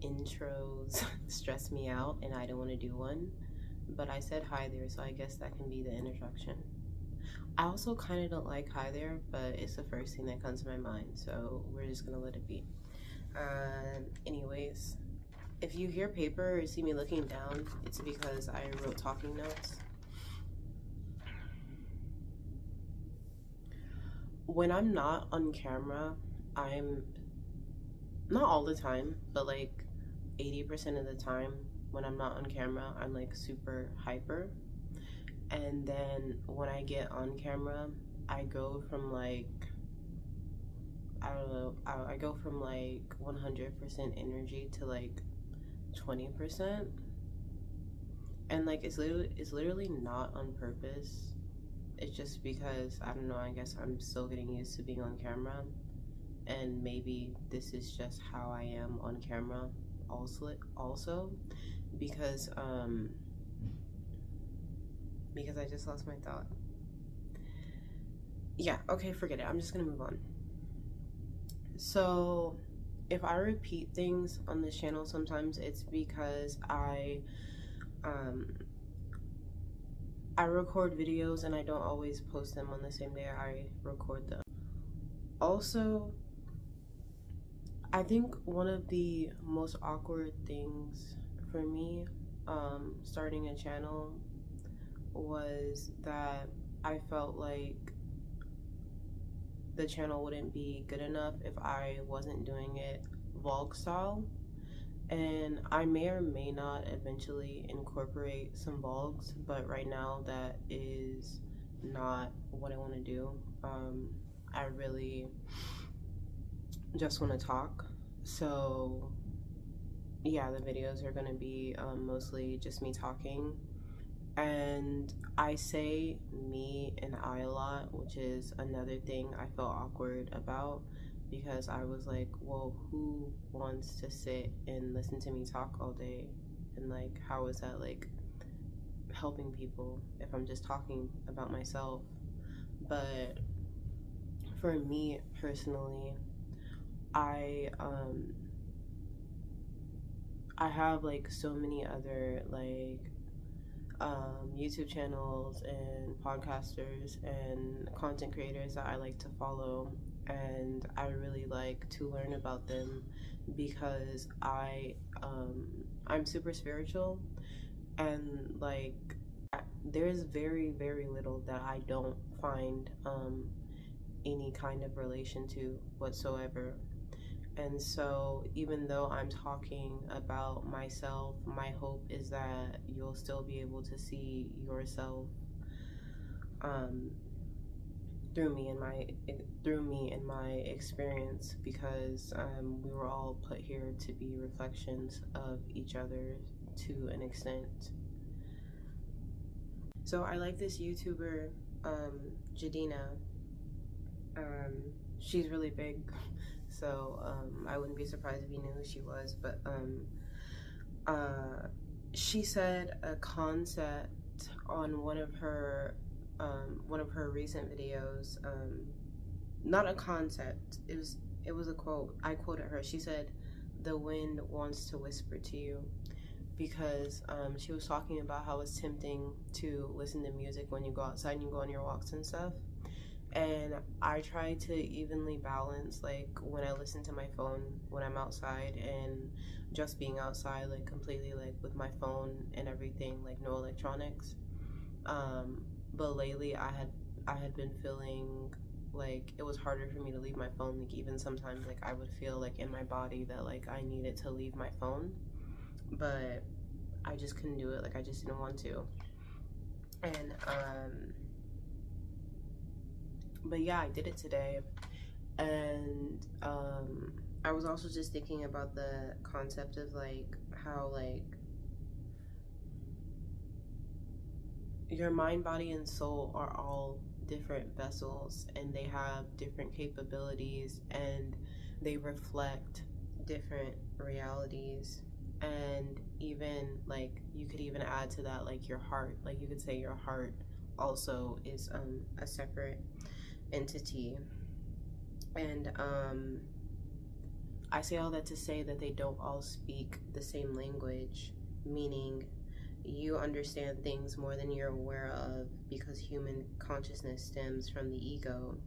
intros stress me out and I don't want to do one. But I said hi there, so I guess that can be the introduction. I also kind of don't like hi there, but it's the first thing that comes to my mind, so we're just gonna let it be. Anyways, if you hear paper or see me looking down, it's because I wrote talking notes. When I'm not on camera, I'm not all the time, but like 80% of the time when I'm not on camera, I'm like super hyper. And then when I get on camera, I go from like, I don't know, I go from like 100% energy to like 20%. And like it's literally not on purpose. It's just because I don't know, I guess I'm still getting used to being on camera, and maybe this is just how I am on camera also because I just lost my thought. Yeah, okay, forget it. I'm just gonna move on. So if I repeat things on this channel sometimes, it's because um I record videos and I don't always post them on the same day I record them. Also, I think one of the most awkward things for me starting a channel was that I felt like the channel wouldn't be good enough if I wasn't doing it vlog style. And I may or may not eventually incorporate some vlogs, but right now that is not what I want to do. I really just want to talk. So yeah, the videos are going to be mostly just me talking. And I say me and I a lot, which is another thing I felt awkward about, because I was like, well, who wants to sit and listen to me talk all day? And like, how is that like helping people if I'm just talking about myself? But for me personally, I I have like so many other like YouTube channels and podcasters and content creators that I like to follow, and I really like to learn about them because I'm super spiritual, and like there's very little that I don't find any kind of relation to whatsoever. And so, even though I'm talking about myself, my hope is that you'll still be able to see yourself um, through me and my experience, because we were all put here to be reflections of each other to an extent. So I like this YouTuber, Jadina. She's really big. So I wouldn't be surprised if you knew who she was, but she said a concept on one of her recent videos. Not a concept. It was a quote. I quoted her. She said, "The wind wants to whisper to you," because she was talking about how it's tempting to listen to music when you go outside and you go on your walks and stuff. And I try to evenly balance, like when I listen to my phone when I'm outside and just being outside, like completely like with my phone and everything, like no electronics. But lately I had been feeling like it was harder for me to leave my phone. Like even sometimes like I would feel like in my body that like I needed to leave my phone, but I just couldn't do it. Like I just didn't want to. And but yeah, I did it today. And I was also just thinking about the concept of like how like your mind, body, and soul are all different vessels, and they have different capabilities, and they reflect different realities. And even like you could even add to that like your heart, like you could say your heart also is a separate entity. And I say all that to say that they don't all speak the same language, meaning you understand things more than you're aware of because human consciousness stems from the ego.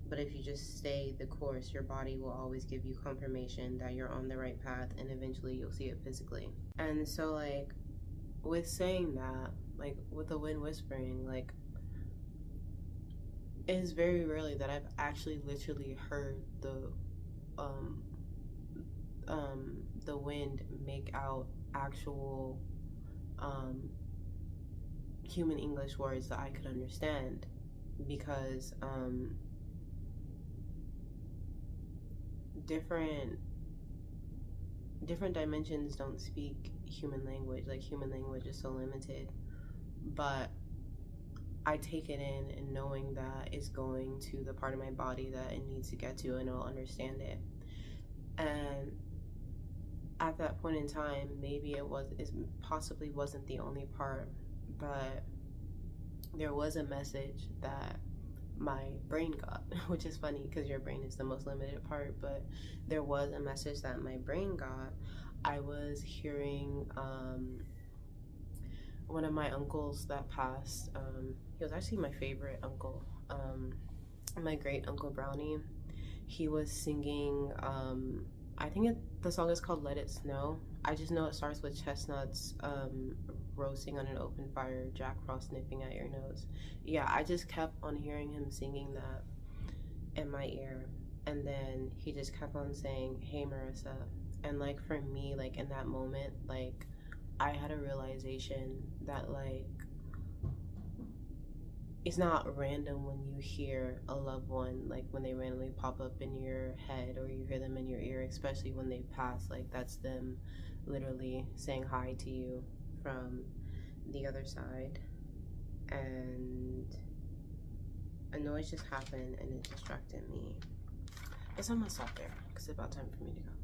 But if you just stay the course, your body will always give you confirmation that you're on the right path, and eventually you'll see it physically. And so, like, with saying that, like, with the wind whispering, like, it is very rarely that I've actually literally heard the wind make out actual human English words that I could understand, because different dimensions don't speak human language. Like, human language is so limited, but I take it in, and knowing that it's going to the part of my body that it needs to get to, and I'll understand it. And at that point in time, maybe it possibly wasn't the only part, but there was a message that my brain got, which is funny because your brain is the most limited part, but there was a message that my brain got. I was hearing one of my uncles that passed. He was actually my favorite uncle, my great uncle Brownie. He was singing, I think the song is called Let It Snow. I just know it starts with chestnuts roasting on an open fire, Jack Frost nipping at your nose. Yeah, I just kept on hearing him singing that in my ear. And then he just kept on saying, "Hey, Marissa." And like, for me, like, in that moment, like, I had a realization that, like, it's not random when you hear a loved one, like, when they randomly pop up in your head or you hear them in your ear, especially when they pass. Like, that's them literally saying hi to you from the other side. And a noise just happened and it distracted me. Guess I'm gonna stop there because it's about time for me to go.